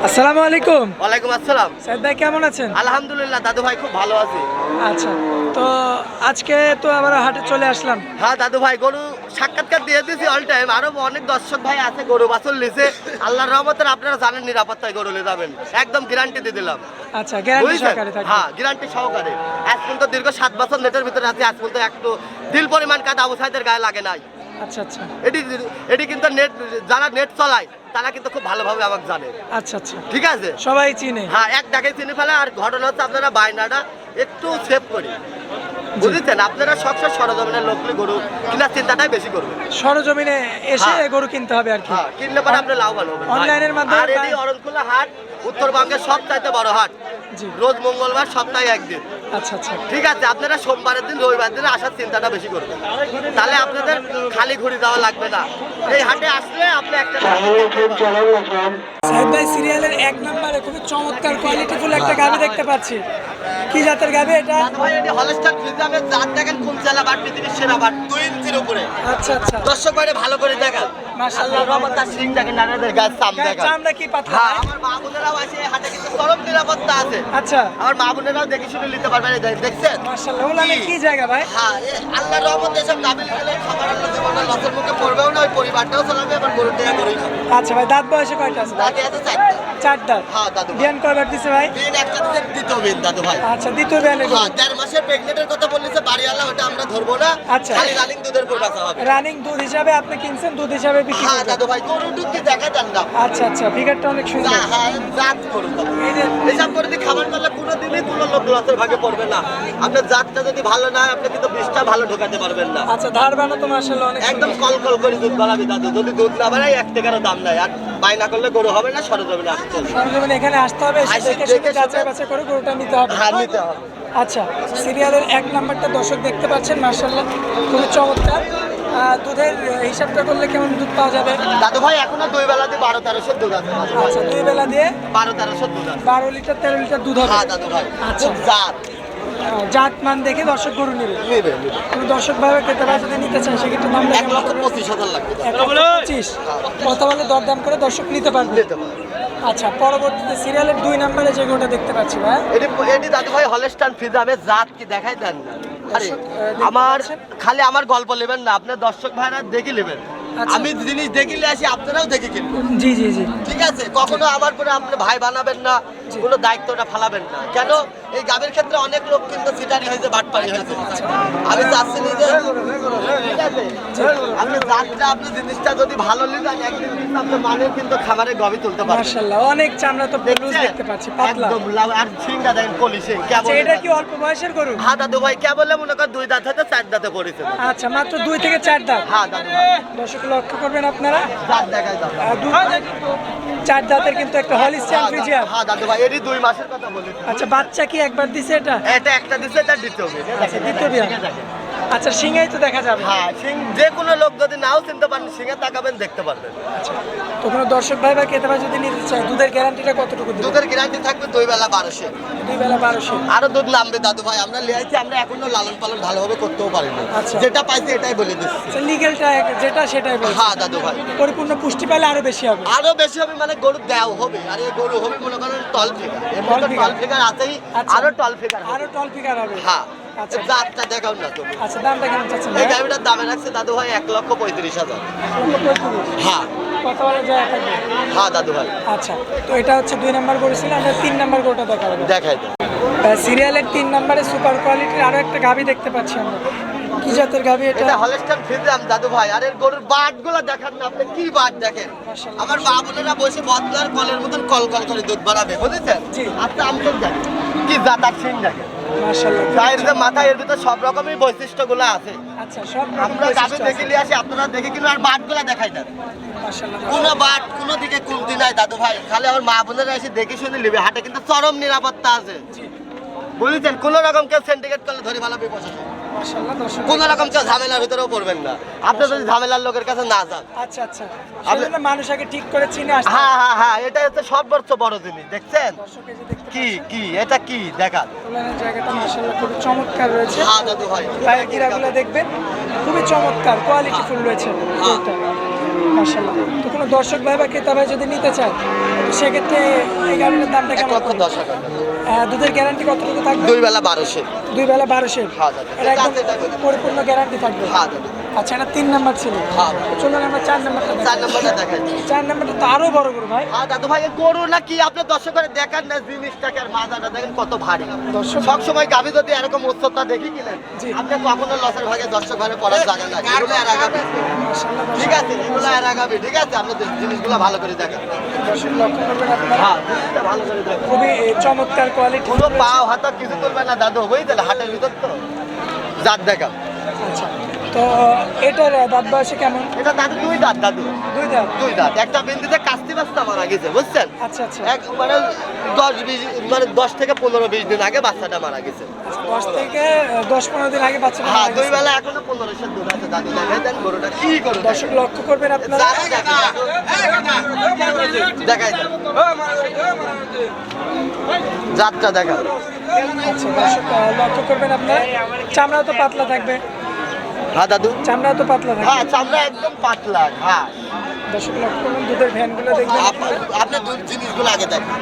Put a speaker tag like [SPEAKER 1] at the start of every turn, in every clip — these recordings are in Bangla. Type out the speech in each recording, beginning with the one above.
[SPEAKER 1] আসসালামু আলাইকুম।
[SPEAKER 2] ওয়ালাইকুম আসসালাম।
[SPEAKER 1] সাইদ ভাই কেমন আছেন?
[SPEAKER 2] আলহামদুলিল্লাহ দাদু ভাই খুব ভালো আছি।
[SPEAKER 1] আচ্ছা, তো আজকে তো আবার হাটে চলে আসলাম।
[SPEAKER 2] হ্যাঁ দাদু ভাই, গরু সাক্ষাৎকার দিয়ে দিয়েছি অল টাইম। আরো অনেক দর্শক ভাই আছে গরু বাছুর লিছে। আল্লাহর রহমতে আপনারা জানেন নিরাপত্তায় গরু নিয়ে যাবেন, একদম গ্যারান্টি দিয়ে দিলাম।
[SPEAKER 1] আচ্ছা, গ্যারান্টি সহকারে থাকবে।
[SPEAKER 2] হ্যাঁ, গ্যারান্টি সহকারে। আজ পর্যন্ত দীর্ঘ 7 বছর নেটের ভিতরে আছি, আজ পর্যন্ত একটু দিল পরিমাণ কাদা আবু সাইদের গায়ে লাগে নাই।
[SPEAKER 1] আচ্ছা আচ্ছা
[SPEAKER 2] এটি কিন্তু নেট, যারা নেট চালায় তারা কিন্তু খুব ভালোভাবে আমাকে জানে।
[SPEAKER 1] আচ্ছা আচ্ছা,
[SPEAKER 2] ঠিক আছে,
[SPEAKER 1] সবাই চিনে।
[SPEAKER 2] হ্যাঁ, এক ডাকে চিনে ফেলে। আর ঘটনা হচ্ছে আপনারা বায়নাটা একটু সেভ করি, বুঝেছেন? আপনারা সবসময় সরজমিনের লোকগুলি গরু কেনার চিন্তাটাই বেশি করবেন।
[SPEAKER 1] সরজমিনে এসে গরু কিনতে হবে আর কি।
[SPEAKER 2] হ্যাঁ, কিনলে পরে আপনি লাভবান হবেন
[SPEAKER 1] অনলাইনের মাধ্যমে।
[SPEAKER 2] আর এই অরণখোলা হাট উত্তরবঙ্গের সবচাইতে বড় হাট।
[SPEAKER 1] জি,
[SPEAKER 2] রোজ মঙ্গলবার, সপ্তাহে একদিন।
[SPEAKER 1] আচ্ছা আচ্ছা,
[SPEAKER 2] ঠিক আছে, আপনারা সোমবারের দিন রবিবার দিনে আসার চিন্তাটা বেশি করবেন, তাহলে আপনাদের খালি ঘুরে যাওয়া লাগবে না। এই হাটে আসলে আপনি একটা
[SPEAKER 1] সাইদ ভাই সিরিয়ালের 1 নম্বরে খুবই চমৎকার কোয়ালিটিফুল একটা গাভি দেখতে পাচ্ছি। কি জাতের গাভি এটা?
[SPEAKER 2] ভাই এটি হলস্টাইন ফ্রিজিয়ামের জাত দেখেন, কোন জেলা বাট, পৃথিবীর সেরা বাট, 2 ইঞ্চির উপরে।
[SPEAKER 1] আচ্ছা আচ্ছা,
[SPEAKER 2] দর্শক ভাইরে ভালো করে দেখেন।
[SPEAKER 1] মাশাআল্লাহ,
[SPEAKER 2] রহমত তার সিং দেখেন, নানাদের গাছ চাম দেখেন।
[SPEAKER 1] চামড়া কি পাতলা?
[SPEAKER 2] হ্যাঁ, আমার মা বোনেরাও আছে এই হাটে, কিন্তু চরম নিরাপত্তা আছে।
[SPEAKER 1] আচ্ছা,
[SPEAKER 2] আমার মা বোনেরাও দেখে শুনে নিতে পারবেন। এই দেখছেন?
[SPEAKER 1] মাশাআল্লাহ, ওলানে কি জায়গা ভাই?
[SPEAKER 2] হ্যাঁ, আল্লাহর রহমতে এসব গাভী গেলে খাবার আল্লাহ জীবনে লসের মুখে পড়বেও না, ওই পরিবারটাও চলাবে, আবার গরুর টাকা গরুই খাবে।
[SPEAKER 1] আচ্ছা ভাই, দাঁত বয়সে কয়টা আছে?
[SPEAKER 2] দাদি আছে 4টা।
[SPEAKER 1] 4 দাঁত।
[SPEAKER 2] হ্যাঁ দাদু।
[SPEAKER 1] বিয়ান কয়বার দিছে ভাই?
[SPEAKER 2] দিন একটা দিতে দ্বিতীয় বিন দাদু ভাই।
[SPEAKER 1] আচ্ছা, দ্বিতীয় বিয়ানে
[SPEAKER 2] হ্যাঁ, 1.5 মাসের প্রেগনেন্টের কথা বললিছে বাড়িওয়ালা, ওটা আমরা ধরবো না।
[SPEAKER 1] আচ্ছা,
[SPEAKER 2] খালি রানিং দুধের পর বাঁচা হবে।
[SPEAKER 1] রানিং দুধ হিসাবে আপনি কিনছেন, দুধ হিসাবে বিক্রি
[SPEAKER 2] হ্যাঁ
[SPEAKER 1] করবেন।
[SPEAKER 2] দাদু ভাই, গরুর দুধ কি দেখা যান না।
[SPEAKER 1] আচ্ছা আচ্ছা, ফিগারটা অনেক সুন্দর।
[SPEAKER 2] হ্যাঁ, জাত গরু দাদু।
[SPEAKER 1] এই যে
[SPEAKER 2] এসব করে দিয়ে খাবার করলে কোনো দিনই কোনো লোক লসের ভাগে পড়বে না। আপনার জাতটা যদি ভালো না হয়, আপনি কিন্তু বিষটা ভালো ঢোকাতে পারবেন না।
[SPEAKER 1] আচ্ছা, ধার বানা তো মাশাআল্লাহ অনেক
[SPEAKER 2] একদম
[SPEAKER 1] সুন্দর।
[SPEAKER 2] কল করে দুধ বাড়াবি দাদু। যদি দুধ না বাড়ায় 1 টাকারও দাম নাই। আর বায়না করলে গরু হবে না, সরজমিনে আসতে হবে।
[SPEAKER 1] সরজমিনে এখানে আসতে হবে, এসে দেখে শুনে যাচাই বাছাই করে গরুটা নিতে হবে।
[SPEAKER 2] হ্যাঁ, নিতে হবে।
[SPEAKER 1] আচ্ছা, সিরিয়ালের 1 নাম্বারটা দর্শক দেখতে পাচ্ছেন, মাশাআল্লাহ খুবই চমৎকার। দুধের হিসাবটা করলে কেমন দুধ পাওয়া যাবে?
[SPEAKER 2] দাদু ভাই এখনো 2 বেলাতে 12-1300 দুধ আছে।
[SPEAKER 1] আচ্ছা, 2 বেলা দিয়ে
[SPEAKER 2] 12-1300 দুধ আছে।
[SPEAKER 1] 12 লিটার 13 লিটার দুধ হবে।
[SPEAKER 2] হ্যাঁ দাদু ভাই,
[SPEAKER 1] আচ্ছা।
[SPEAKER 2] খুব জাত।
[SPEAKER 1] জাত মান দেখে দর্শক গরু নেবে।
[SPEAKER 2] নেবে।
[SPEAKER 1] কোনো দর্শক ভাবে খেতে পারে যদি নিতে চান, সেক্ষেত্রে দাম
[SPEAKER 2] 1,25,000 লাগবে।
[SPEAKER 1] 1,25,000 কথা বলে দরদাম করে দর্শক নিতে পারবে।
[SPEAKER 2] নিতে পারবে।
[SPEAKER 1] আচ্ছা, পরবর্তীতে সিরিয়ালের 2 নম্বরে যে গরুটা দেখতে পাচ্ছি ভাই,
[SPEAKER 2] এটি দাদু ভাই হলস্টাইন ফ্রিজিয়ামের জাত কি দেখাই দেন না। আরে
[SPEAKER 1] দর্শক, দেখতে
[SPEAKER 2] আমার
[SPEAKER 1] পাচ্ছেন?
[SPEAKER 2] খালি আমার গল্প নেবেন না, আপনার দর্শক ভাইরা দেখে নেবেন।
[SPEAKER 1] আচ্ছা।
[SPEAKER 2] আমি জিনিস দেখিলে আসি, আপনারাও দেখে কিনবেন।
[SPEAKER 1] জি জি জি,
[SPEAKER 2] ঠিক আছে, কখনো আমার পরে আপনি ভাই বানাবেন না, কোনো দায়িত্বটা ফালাবেন না। কেন? এই গাবের ক্ষেত্রে অনেক লোক কিন্তু সিটারি হয়েছে, বাটপাড়ি হয়েছে। আমি চাচ্ছি না যে, ঠিক আছে, আপনি জাতটা, আপনি জিনিসটা যদি ভালো নিলেন, একদিন কিন্তু আপনি মানের কিন্তু খাবারে গবি তুলতে পারবেন।
[SPEAKER 1] মাশাআল্লাহ অনেক চামড়া তো লুজ দেখতে পাচ্ছি, পাতলা।
[SPEAKER 2] একদম লাল। আর সিংটা দেখেন পলিশিং কেমন।
[SPEAKER 1] আচ্ছা, এটা কি অল্প বয়সের গরু?
[SPEAKER 2] হ্যাঁ দাদু ভাই, কে বললে মনে কর 2 দাঁত হতে 4 দাঁতে পড়েছে।
[SPEAKER 1] আচ্ছা, মাত্র 2 থেকে 4 দাঁত।
[SPEAKER 2] হ্যাঁ দাদু ভাই,
[SPEAKER 1] দর্শক লক্ষ্য করবেন আপনারা,
[SPEAKER 2] জাত দেখাই দাদু।
[SPEAKER 1] 4 দাঁতের কিন্তু একটা হলিস্টিয়ান ফ্রিজিয়ান।
[SPEAKER 2] হ্যাঁ দাদু ভাই, এটি 2 মাসের কথা বলেছি।
[SPEAKER 1] আচ্ছা, বাচ্চা কি একবার দিছে এটা?
[SPEAKER 2] এটা একটা দিচ্ছে, এটা দ্বিতীয় বিয়ে।
[SPEAKER 1] আচ্ছা, দ্বিতীয় বিয়ে। আচ্ছা, সিংহাই তো দেখা যাবে।
[SPEAKER 2] হ্যাঁ, সিং যে কোনো লোক যদি নাও চিনতে পারেন, সিংহে তাকাবেন, দেখতে পারবেন।
[SPEAKER 1] আচ্ছা, তো কোনো দর্শক ভাই বা ক্রেতা ভাই যদি নিতে চায়, দুধের গ্যারান্টিটা কতটুকু দিবেন?
[SPEAKER 2] দুধের গ্যারান্টি থাকবে 2 বেলা 1200।
[SPEAKER 1] 2 বেলা 1200।
[SPEAKER 2] আরো দুধ নামবে দাদু ভাই। আমরা লিয়াইছি, আমরা এখনো লালন পালন ভালোভাবে করতেও পারিনি।
[SPEAKER 1] আচ্ছা।
[SPEAKER 2] যেটা পাইছি এটাই বলে দিচ্ছি।
[SPEAKER 1] আচ্ছা, লিগ্যালটা যেটা সেটাই বলছি।
[SPEAKER 2] হ্যাঁ দাদু ভাই,
[SPEAKER 1] পরিপূর্ণ পুষ্টি পেলে আরো বেশি হবে।
[SPEAKER 2] আরো বেশি হবে, মানে গরু দেও হবে। আর এই গরু হবে মনে করেন টল ফিগার। এমনি তো টল ফিগার আছেই,
[SPEAKER 1] আচ্ছা।
[SPEAKER 2] আরো টল ফিগার হবে।
[SPEAKER 1] আরো টল ফিগার হবে।
[SPEAKER 2] হ্যাঁ,
[SPEAKER 1] আচ্ছা।
[SPEAKER 2] জাতটা দেখাও না তুমি।
[SPEAKER 1] আচ্ছা, দামটা কেমন চাচ্ছেন
[SPEAKER 2] এই
[SPEAKER 1] ভাই?
[SPEAKER 2] গাড়িটার দামে রাখছে দাদু ভাই 1,35,000।
[SPEAKER 1] 35,000।
[SPEAKER 2] হ্যাঁ
[SPEAKER 1] কত বলে যায় থাকবে?
[SPEAKER 2] হ্যাঁ দাদু ভাই,
[SPEAKER 1] আচ্ছা, তো এটা হচ্ছে 2 নাম্বার গরু ছিল, আমরা 3 নাম্বার গরুটা দেখাবো।
[SPEAKER 2] দেখাই দেন।
[SPEAKER 1] সিরিয়ালের 3 নাম্বারে সুপার কোয়ালিটির আরো একটা গাভী দেখতে পাচ্ছি আমরা। কি জাতের গাভী এটা?
[SPEAKER 2] এটা হলস্টাইন ফ্রিজিয়াম দাদু ভাই। আর এর গরুর বাটগুলো দেখান না, আপনি কি বাট দেখেন।
[SPEAKER 1] মাশাআল্লাহ।
[SPEAKER 2] আমার মা বোনেরা বসে বদলার কলের মতন কল কল করে দুধ বাড়াবে, বুঝেছেন?
[SPEAKER 1] জি।
[SPEAKER 2] আপনি আমতক দেখেন, কি জাত আর সিং দেখেন।
[SPEAKER 1] মাশাআল্লাহ।
[SPEAKER 2] গায়ের যে মাথা, এর ভিতর সব রকমের বৈশিষ্ট্যগুলো আছে।
[SPEAKER 1] আচ্ছা, সব
[SPEAKER 2] আমরা গাভী দেখে নিয়ে আসি, আপনারা দেখে কিনে আর বাটগুলো দেখাই দেন।
[SPEAKER 1] মাশাআল্লাহ।
[SPEAKER 2] কোনো বাট কোনো দিকে কমতি নাই দাদু ভাই। খালি আমার মা বোনেরা এসে দেখে শুনে নেবে। হাটে কিন্তু চরম নিরাপত্তা আছে,
[SPEAKER 1] জি,
[SPEAKER 2] বুঝেছেন? কোনো রকম কেউ সিন্ডিকেট করলে ধরে ভালো বিপদ।
[SPEAKER 1] মাশাআল্লাহ দর্শক।
[SPEAKER 2] কোনো রকম কেউ ঝামেলার ভিতরেও পড়বেন না, আপনি যদি ঝামেলার লোকের কাছে না যান।
[SPEAKER 1] আচ্ছা আচ্ছা, সেজন্য মানুষ আগে ঠিক করে চিনে আসে।
[SPEAKER 2] হ্যাঁ হ্যাঁ হ্যাঁ, এটা হচ্ছে সর্বোচ্চ বড় জিনিস। দেখছেন
[SPEAKER 1] দর্শক এই যে দেখতে
[SPEAKER 2] কি কি, এটা কি দেখান।
[SPEAKER 1] তোলানের জায়গাটা মাশাআল্লাহ খুব চমৎকার রয়েছে।
[SPEAKER 2] হ্যাঁ দাদু ভাই,
[SPEAKER 1] পায়ের গিরাগুলো দেখবেন, খুবই চমৎকার কোয়ালিটি ফুল রয়েছে গরুটা। মাশাআল্লাহ। তো কোনো দর্শক ভাই বা ক্রেতা ভাই যদি নিতে চায় তো সেক্ষেত্রে এই গাভিটার দামটা
[SPEAKER 2] 1
[SPEAKER 1] কেমন
[SPEAKER 2] লক্ষ
[SPEAKER 1] পড়বে?
[SPEAKER 2] 10 টাকা।
[SPEAKER 1] দুধের গ্যারান্টি কতটুকু থাকবে?
[SPEAKER 2] 2 বেলা 1200।
[SPEAKER 1] 2 বেলা 1200।
[SPEAKER 2] হ্যাঁ দাদা।
[SPEAKER 1] এটা একদম পরিপূর্ণ গ্যারান্টি থাকবে।
[SPEAKER 2] হ্যাঁ দাদা।
[SPEAKER 1] আচ্ছা, এটা 3 নাম্বার ছিল।
[SPEAKER 2] হ্যাঁ।
[SPEAKER 1] চলুন আমরা 4 নাম্বারটা দেখি।
[SPEAKER 2] 4 নম্বরটা দেখাই।
[SPEAKER 1] 4 নাম্বারটা তো আরো বড় গরু ভাই।
[SPEAKER 2] হ্যাঁ দাদু ভাই, গরু নাকি আপনি দর্শক করে দেখান না জিনিসটাকে, আর মাজাটা দেখেন কত ভারী।
[SPEAKER 1] দর্শক
[SPEAKER 2] সব সময় গাভী যদি এরকম উচ্চতা দেখি কিনেন,
[SPEAKER 1] জি।
[SPEAKER 2] আপনি কখনো লসের ভাগে দর্শক ঘরে পড়ার জায়গা নাই। এগুলো এরা গাভী।
[SPEAKER 1] মাশাআল্লাহ
[SPEAKER 2] ঠিক আছে, এগুলো এরা গাভী। ঠিক আছে, আপনি জিনিসগুলো ভালো করে দেখেন।
[SPEAKER 1] দর্শক লক্ষ্য করবেন আপনারা।
[SPEAKER 2] হ্যাঁ, জিনিসটা ভালো করে দেখেন।
[SPEAKER 1] খুবই চমৎকার কোয়ালিটি।
[SPEAKER 2] কোনো পাও হাত কিছু করবে না দাদু, বুঝলেন? হাটের ভিতর তো জাত দেখা।
[SPEAKER 1] আচ্ছা, তো এটার দাঁত বয়সে কেমন?
[SPEAKER 2] এটা দাদু 2 দাঁত দাদু।
[SPEAKER 1] 2 দাঁত।
[SPEAKER 2] 2 দাঁত। একটা বিন্দুতে কাস্তি বাচ্চা মারা গেছে, বুঝছেন?
[SPEAKER 1] আচ্ছা আচ্ছা।
[SPEAKER 2] এক মানে 10 থেকে 15-20 দিন আগে বাচ্চাটা মারা গেছে।
[SPEAKER 1] 10 থেকে 10-15 দিন আগে বাচ্চা
[SPEAKER 2] হ্যাঁ, 2 বেলা এখনো 1500 দুধ আছে দাদু। দেখাই দেন গরুটা কি গরু।
[SPEAKER 1] দর্শক লক্ষ্য করবেন আপনারা।
[SPEAKER 2] জাত দেখা দাদু। দেখাই দেন জাতটা দেখা।
[SPEAKER 1] আচ্ছা, দর্শক লক্ষ্য করবেন আপনারা। চামড়া তো পাতলা থাকবে।
[SPEAKER 2] হ্যাঁ দাদু।
[SPEAKER 1] চামড়া তো পাতলা থাকবে।
[SPEAKER 2] হ্যাঁ, চামড়া একদম পাতলা। হ্যাঁ,
[SPEAKER 1] দর্শক লক্ষ্য করবেন, দুধের ভ্যানগুলো দেখবেন আপনারা।
[SPEAKER 2] আপনি দুধ জিনিসগুলো আগে দেখেন।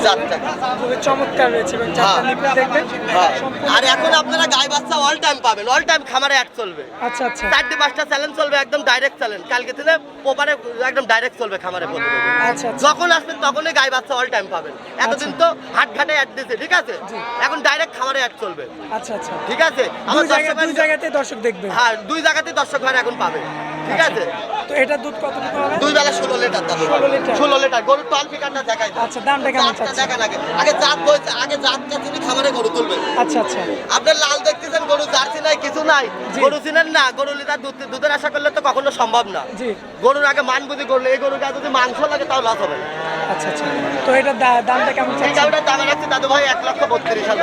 [SPEAKER 2] জাতটা
[SPEAKER 1] খুবই চমৎকার রয়েছে এবং চারটা নিপল দেখবেন।
[SPEAKER 2] হ্যাঁ।
[SPEAKER 1] সম্পূর্ণ-
[SPEAKER 2] আর এখন আপনারা গাই বাচ্চা অল টাইম পাবেন, অল টাইম খামারে অ্যাড চলবে।
[SPEAKER 1] আচ্ছা আচ্ছা
[SPEAKER 2] 4-5টা চ্যালেঞ্জ চলবে, একদম ডাইরেক্ট চ্যালেঞ্জ। কালকে থেকে পোপারে একদম ডাইরেক্ট চলবে খামারে বলতে পারবো।
[SPEAKER 1] আচ্ছা আচ্ছা।
[SPEAKER 2] যখন আসবেন তখনই গাই বাচ্চা অল টাইম পাবেন। এতদিন তো হাট ঘাটে অ্যাড দিয়েছে, ঠিক আছে?
[SPEAKER 1] জি।
[SPEAKER 2] এখন ডাইরেক্ট খামারে অ্যাড চলবে,
[SPEAKER 1] আচ্ছা আচ্ছা।
[SPEAKER 2] ঠিক আছে?
[SPEAKER 1] দুই
[SPEAKER 2] দর্শক-
[SPEAKER 1] জায়গাতে দর্শক দেখবে।
[SPEAKER 2] হ্যাঁ, 2 জায়গাতেই দর্শক ভাই এখন পাবে, ঠিক আছে?
[SPEAKER 1] তো এটা দুধ কতটুকু হবে?
[SPEAKER 2] 2 বেলা 16 লিটার দাদু।
[SPEAKER 1] 16 লিটার।
[SPEAKER 2] 16 লিটার। গরুর টল ফিকারটা দেখাই দাও।
[SPEAKER 1] আচ্ছা, দামটা কেমন
[SPEAKER 2] জাতটা
[SPEAKER 1] চাচ্ছেন?
[SPEAKER 2] দেখান আগে। আগে জাত বলছে, আগে জাতটা চিনি খামারে গরু তুলবে।
[SPEAKER 1] আচ্ছা আচ্ছা।
[SPEAKER 2] আপনার লাল দেখতেছেন, গরু জার্সি নাই, কিছু নাই।
[SPEAKER 1] জি।
[SPEAKER 2] গরু চিনেন না, গরু লিটার দুধের আশা করলে তো কখনো সম্ভব না।
[SPEAKER 1] জি।
[SPEAKER 2] গরুর আগে মান বুঝি করলে, এই গরুটা যদি মাংস লাগে তাও লস হবে না।
[SPEAKER 1] আচ্ছা আচ্ছা। তো এটার দামটা কেমন
[SPEAKER 2] এই
[SPEAKER 1] চাচ্ছেন?
[SPEAKER 2] গাড়িটার দাম রাখছি দাদু ভাই 1,32,000।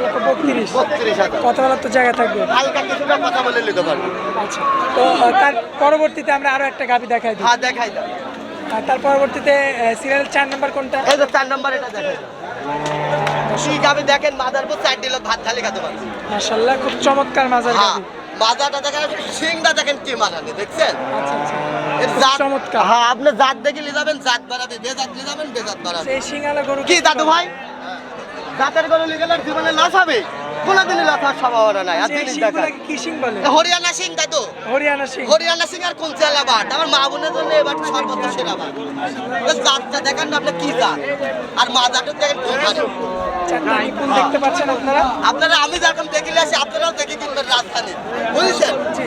[SPEAKER 1] 1,32,000।
[SPEAKER 2] 32,000।
[SPEAKER 1] কত বেলার তো জায়গা থাকবে?
[SPEAKER 2] হালকা কিছুটা কথা বলে নিতে পারবো।
[SPEAKER 1] আচ্ছা, তো তার পরবর্তীতে আমরা আরো একটা গাভি দেখাই দিই।
[SPEAKER 2] হ্যাঁ, দেখাই দাও।
[SPEAKER 1] আর তার পরবর্তীতে সিরিয়াল 4 নাম্বার কোনটা?
[SPEAKER 2] এই যে 4 নাম্বার, এটা দেখাই দাও। ঠিক আমি দেখেন, মাদারপুর 4 দিল ভাত ঢালি খেতে পারছি।
[SPEAKER 1] মাশাআল্লাহ, খুব চমৎকার মাজার
[SPEAKER 2] হ্যাঁ,
[SPEAKER 1] গাভি।
[SPEAKER 2] মাজাটা দেখেন, সিংটা দেখেন কি মারানি, দেখছেন?
[SPEAKER 1] আচ্ছা আচ্ছা।
[SPEAKER 2] এর
[SPEAKER 1] খুব
[SPEAKER 2] জাত-
[SPEAKER 1] চমৎকার।
[SPEAKER 2] হ্যাঁ, আপনি জাত দেখে নিয়ে যাবেন, জাত বাড়াবে। বেজাত নিয়ে যাবেন, বেজাত বাড়াবে।
[SPEAKER 1] সেই সিঙ্গালা গরু
[SPEAKER 2] কি দাদু ভাই, জাতের গরু নিয়ে গেলে জীবনে লস হবে? কোনোদিনই লস হওয়ার সম্ভাবনা নাই। আর
[SPEAKER 1] সেই
[SPEAKER 2] জিনিস
[SPEAKER 1] সিংগুলাকে
[SPEAKER 2] দেখান,
[SPEAKER 1] কি সিং বলে?
[SPEAKER 2] হরিয়ানা সিং দাদু।
[SPEAKER 1] হরিয়ানা সিং।
[SPEAKER 2] হরিয়ানা সিং আর কোন চেলা বাট? আমার মা বোনের জন্য এবার সর্বোচ্চ সেরা বাট। জাতটা দেখেন না আপনি, কি জাত। আর মাজাটা দেখেন কি ভালো।
[SPEAKER 1] চারটা নিপুণ দেখতে পাচ্ছেন আপনারা।
[SPEAKER 2] আপনারা, আমি যখন দেখিলে আসি, আপনারাও দেখে কিনবেন রাজধানী, বুঝেছেন?
[SPEAKER 1] জি।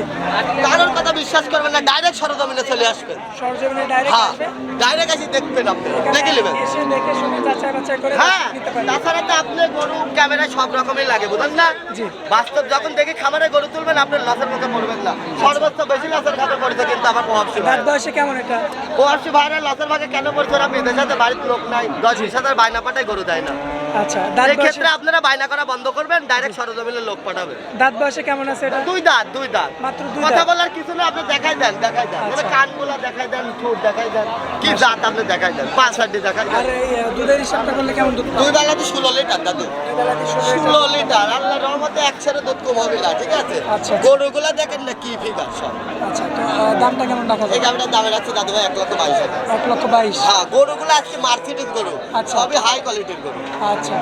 [SPEAKER 2] কারোর কথা বিশ্বাস করবেন না, ডাইরেক্ট সরজমিনে চলে আসবেন।
[SPEAKER 1] সরজমিনে ডাইরেক্ট
[SPEAKER 2] হ্যাঁ,
[SPEAKER 1] আসবে।
[SPEAKER 2] ডাইরেক্ট আসি দেখবেন, আপনি
[SPEAKER 1] এখানে
[SPEAKER 2] দেখে নেবেন।
[SPEAKER 1] এসে দেখে শুনে যাচাই বাছাই করে
[SPEAKER 2] হ্যাঁ,
[SPEAKER 1] নিতে পারবেন।
[SPEAKER 2] তাছাড়া তো আপনি গরু ক্যামেরায় সব রকমই লাগে, বুঝলেন না?
[SPEAKER 1] জি।
[SPEAKER 2] বাস্তব যখন দেখে খামারে গরু তুলবেন, আপনার লসের মুখে পড়বেন না। সর্বোচ্চ বেশি লসের খাতে পড়ছে কিন্তু আমার প্রভাবশী ভাই।
[SPEAKER 1] দাঁত বয়সে কেমন এটা?
[SPEAKER 2] প্রভাবশী ভাইরা লসের ভাগে কেন পড়ছে? ওরা বিদেশে বাড়ির লোক নাই, 10-20 হাজার বায়না পাঠায় গরু দেয় না।
[SPEAKER 1] আচ্ছা, দাঁত
[SPEAKER 2] এই
[SPEAKER 1] বয়সে
[SPEAKER 2] ক্ষেত্রে আপনারা বায়না করা বন্ধ করবেন, ডাইরেক্ট সরজমিনে লোক পাঠাবে।
[SPEAKER 1] দাঁত বয়সে কেমন আছে এটা?
[SPEAKER 2] 2 দাঁত, 2 দাঁত।
[SPEAKER 1] মাত্র 2
[SPEAKER 2] কথা
[SPEAKER 1] দাঁত।
[SPEAKER 2] বলার কিছু না, আপনি দেখাই দেন, দেখাই দেন।
[SPEAKER 1] আচ্ছা।
[SPEAKER 2] কানগুলা দেখাই দেন, ঠোঁট দেখাই দেন, কি জাত আপনি দেখাই দেন, 5 হাড্ডি দেখাই
[SPEAKER 1] আর
[SPEAKER 2] দেন।
[SPEAKER 1] এই দুধের হিসাবটা করলে কেমন দুধ পাবে?
[SPEAKER 2] 2 বেলা তো 16 লিটার দাদু।
[SPEAKER 1] 2 বেলাতে 16 লিটার।
[SPEAKER 2] 16 লিটার। আল্লাহর রহমতে 100 দুধ কম হবে না, ঠিক আছে?
[SPEAKER 1] আচ্ছা।
[SPEAKER 2] গরুগুলা দেখেন না কি ফিগার সব।
[SPEAKER 1] আচ্ছা, তো দামটা কেমন রাখা
[SPEAKER 2] এই
[SPEAKER 1] যায়?
[SPEAKER 2] গাভিটার দামে রাখছে দাদু ভাই 1,22,000।
[SPEAKER 1] 1,22,000।
[SPEAKER 2] হ্যাঁ, গরুগুলো আজকে মার্সিডিজ গরু,
[SPEAKER 1] আচ্ছা।
[SPEAKER 2] সবই হাই কোয়ালিটির গরু।
[SPEAKER 1] আচ্ছা,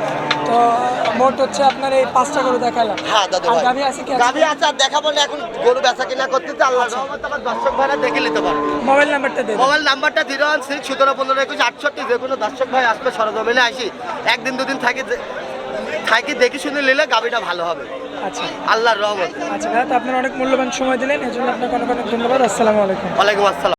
[SPEAKER 1] তো মোট হচ্ছে আপনার এই 5টা গরু দেখালাম।
[SPEAKER 2] হ্যাঁ দাদু
[SPEAKER 1] আর
[SPEAKER 2] ভাই,
[SPEAKER 1] গাভী আছে কি?
[SPEAKER 2] গাভী আছে, আর দেখাবো না। এখন গরু বেচা কিনা করতেছে, আল্লাহর রহমতে আমার দর্শক ভাইরা দেখে নিতে পারবে।
[SPEAKER 1] মোবাইল নাম্বারটা দেন।
[SPEAKER 2] মোবাইল নাম্বারটা 016-17-15-21-68। যে কোনো দর্শক ভাই আসবে, সরজমিনে আসি, একদিন দুদিন থাকি দেখি শুনে নিলে গাভীটা ভালো হবে,
[SPEAKER 1] আচ্ছা
[SPEAKER 2] আল্লাহর রহমত।
[SPEAKER 1] আচ্ছা, দাদা, আপনার অনেক মূল্যবান সময় দিলেন, এজন্য আপনাকে অনেক অনেক ধন্যবাদ। আসসালামু আলাইকুম।
[SPEAKER 2] ওয়ালাইকুম আসসালাম।